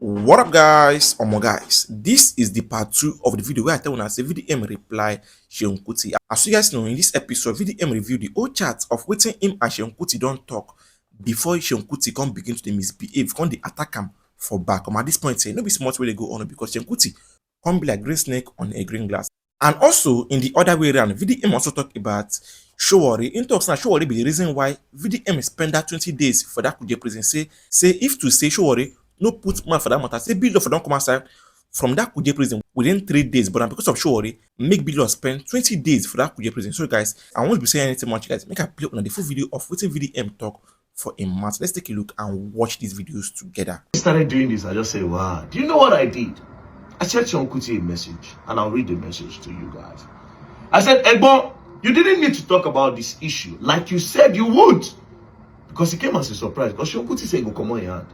What up, guys? Guys, this is the part 2 of the video where I tell you say VDM reply Seun Kuti. As you guys know, in this episode, VDM review the old chat of waiting him and Seun Kuti don't talk before Seun Kuti come begin to misbehave, come the attack him for back. At this point, say no be smart way they go on because Seun Kuti come be like green snake on a green glass. And also in the other way around, VDM also talk about Sowore. In talks now, Sowore be the reason why VDM spend that 20 days for that Kuje prison. Say if to say Sowore no put man for that matter, say Bill for don't come outside from that Kuje prison within 3 days, but because of Sowore, make Bill spend 20 days for that Kuje prison. So guys, I won't be saying anything much, guys. Make a play on the full video of what VDM talk for a month. Let's take a look and watch these videos together. I started doing this, I just say, wow, do you know what I did? I sent Seun Kuti a message, and I'll read the message to you guys. I said, Egbon, you didn't need to talk about this issue like you said you would. Because it came as a surprise. Because Seun Kuti said, go come on your hand.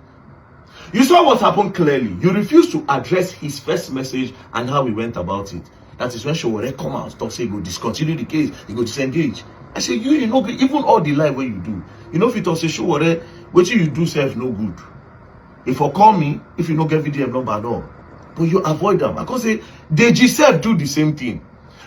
You saw what happened clearly. You refused to address his first message and how he went about it. That is when Sowore come out and talk, say, go discontinue the case, you go disengage. I said, you know, even all the lie what you do. You know, if you talk, say, Sowore, what you do self no good. If you call me, if you don't get VDM number at all. But you avoid them. I can say, Deji self do the same thing.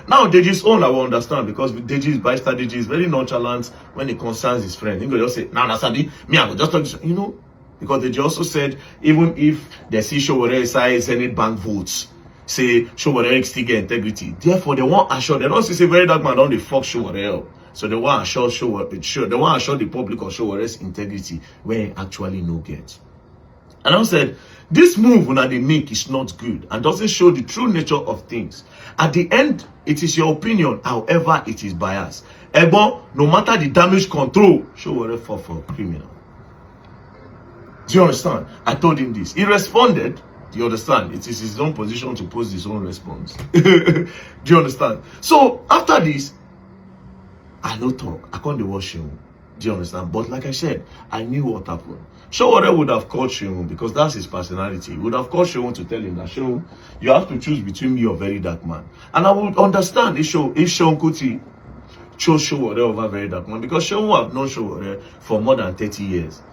Now, Deji's own, I will understand, because Deji is very nonchalant when it concerns his friend. He will just say, nah, Sadi, me, I will just talk to you, know. Because Deji also said, even if they see Sowore side Senate bank votes, say Sowore still get integrity. Therefore, they want assure. They don't say VeryDarkMan don't they fuck Sowore. So they want assure they want assure the public of Sowore's integrity when actually no get. And I said, this move when they make is not good and doesn't show the true nature of things. At the end, it is your opinion, however, it is biased. Ebon, no matter the damage control, Sowore fall for criminal. Do you understand? I told him this. He responded. Do you understand? It is his own position to post his own response. Do you understand? So after this, I no talk. I can't watch him. Do you understand? But like I said, I knew what happened. Sowore would have called Seun because that's his personality. He would have called Seun to tell him that, Seun, you have to choose between me or VeryDarkMan. And I would understand if Seun Kuti chose Sowore over VeryDarkMan, because Seun have known Sowore for more than 30 years.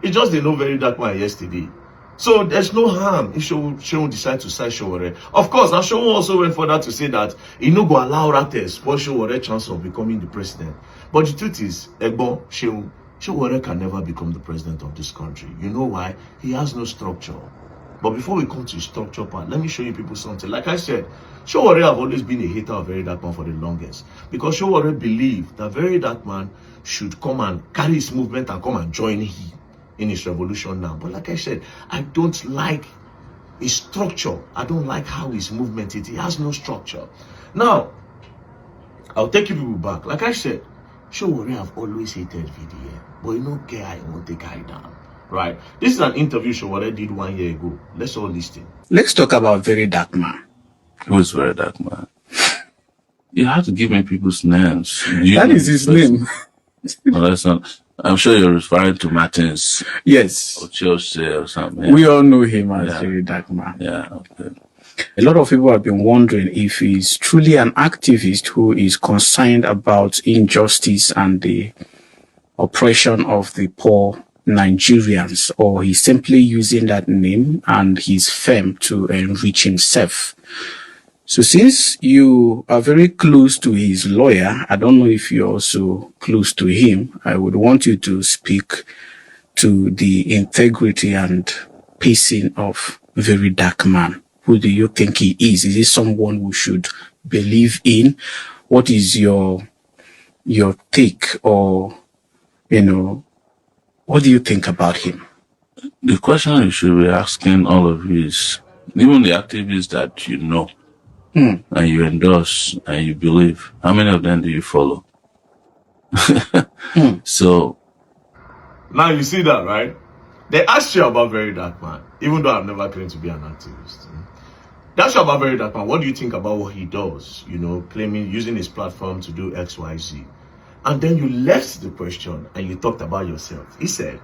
He just didn't know VeryDarkMan yesterday. So there's no harm if Seun decide to side Sowore. Of course, now Seun also went further to say that he no go allow ratels spoil Sowore chance of becoming the president. But the truth is, Egbon, Sowore can never become the president of this country. You know why? He has no structure. But before we come to his structure part, let me show you people something. Like I said, Sowore have always been a hater of VeryDarkMan for the longest. Because Sowore believed that VeryDarkMan should come and carry his movement and come and join him in his revolution now. But like I said, I don't like his structure. I don't like how his movement is. He has no structure. Now, I'll take you people back. Like I said, Sowore have always hated VDM. But you know, I won't take guy down. Right? This is an interview Sowore did 1 year ago. Let's all listen. Let's talk about VeryDarkMan. Who is VeryDarkMan? You have to give me people's names. That is his name. No, that's not. I'm sure you're referring to Martins. Yes. Or Chelsea or something. Yeah. We all know him as VeryDarkMan. Yeah, okay. A lot of people have been wondering if he's truly an activist who is concerned about injustice and the oppression of the poor Nigerians, or he's simply using that name and his fame to enrich himself. So since you are very close to his lawyer, I don't know if you're also close to him, I would want you to speak to the integrity and pacing of VeryDarkMan. Who do you think he is? Is he someone we should believe in? What is your take, or, you know, what do you think about him? The question you should be asking all of you is, even the activists that you know, and you endorse and you believe, how many of them do you follow? So now you see that, right? They asked you about VeryDarkMan, even though I've never claimed to be an activist. They asked you about VeryDarkMan. What do you think about what he does? You know, claiming, using his platform to do X, Y, Z. And then you left the question and you talked about yourself. He said,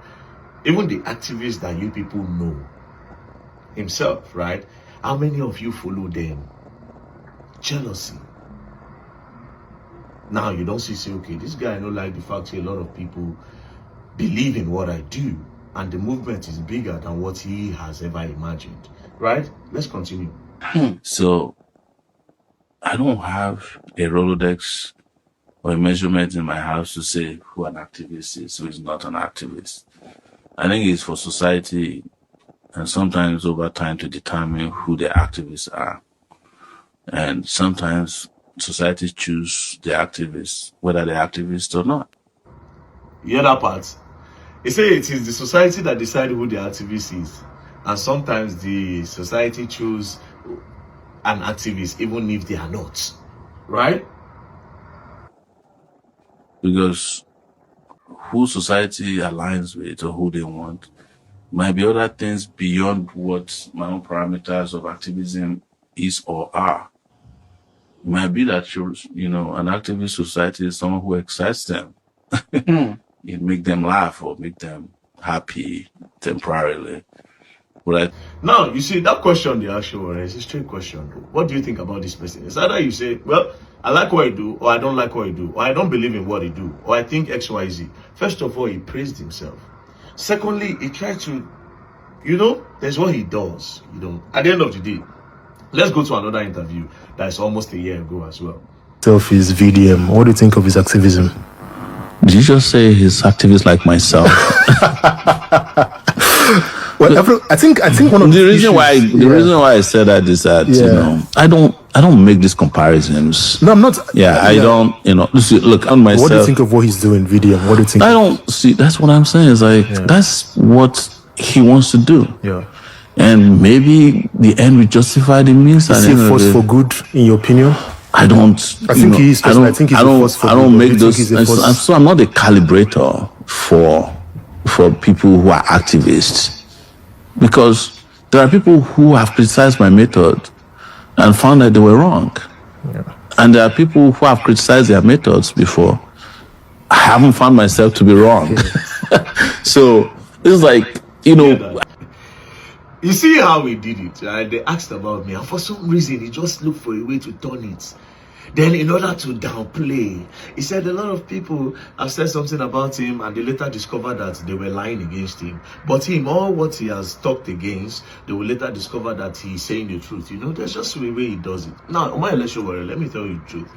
even the activists that you people know, himself, right? How many of you follow them? Jealousy. Now you don't say, okay, this guy I don't like the fact that a lot of people believe in what I do. and the movement is bigger than what he has ever imagined. Right? Let's continue. So I don't have a Rolodex or a measurement in my house to say who an activist is, who is not an activist. I think it's for society and sometimes over time to determine who the activists are. And sometimes society choose the activists, whether they're activists or not. The other part, he said it is the society that decides who the activist is. And sometimes the society choose an activist even if they are not. Right? Because who society aligns with or who they want might be other things beyond what my own parameters of activism is or are. It might be that an activist society is someone who excites them. It make them laugh or make them happy temporarily. But Now, you see, that question they ask you is a straight question. What do you think about this person? It's either you say, well, I like what I do, or I don't like what I do, or I don't believe in what I do, or I think X, Y, Z. First of all, he praised himself. Secondly, he tried to, there's what he does, At the end of the day, let's go to another interview that's almost a year ago as well. His VDM. What do you think of his activism? did you just say he's activist like myself? Well, I think one of the reason issues, why reason why I said that is that I don't make these comparisons. No, I'm not. I don't. Look on myself. What do you think of what he's doing, VDM? What do you think? I don't see. That's what I'm saying. Is like that's what he wants to do. Yeah. And maybe the end will justify the means. Is he a force for good, in your opinion? I don't. I think he is. I think he's a force for good. I don't make those. So I'm not a calibrator for people who are activists. Because there are people who have criticized my method and found that they were wrong. Yeah. And there are people who have criticized their methods before. I haven't found myself to be wrong. So it's like, You see how we did it, right? They asked about me, and for some reason, he just looked for a way to turn it. Then, in order to downplay, he said a lot of people have said something about him, and they later discovered that they were lying against him. But him, all what he has talked against, they will later discover that he's saying the truth. There's just a way he does it. Now, let me tell you the truth.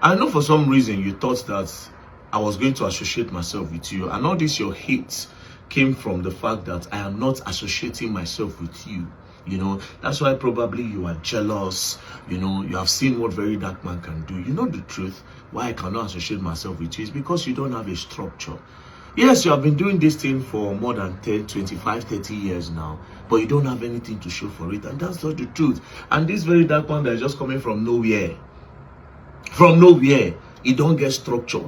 I know for some reason you thought that I was going to associate myself with you, and all this your hate came from the fact that I am not associating myself with you. That's why probably you are jealous. You have seen what VeryDarkMan can do. The truth why I cannot associate myself with you is because you don't have a structure. Yes, you have been doing this thing for more than 10, 25, 30 years now, but you don't have anything to show for it, and that's not the truth. And this VeryDarkMan that is just coming from nowhere, it don't get structure.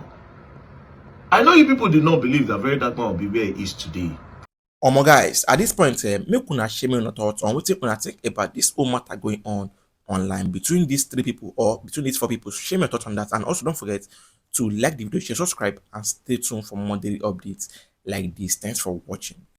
I know you people did not believe that VeryDarkMan will be where he is today. Guys, at this point, make una share your thoughts on what you think about this whole matter going on online between these three people or between these four people. Share your thoughts on that, and also don't forget to like the video, share, subscribe, and stay tuned for more daily updates like this. Thanks for watching.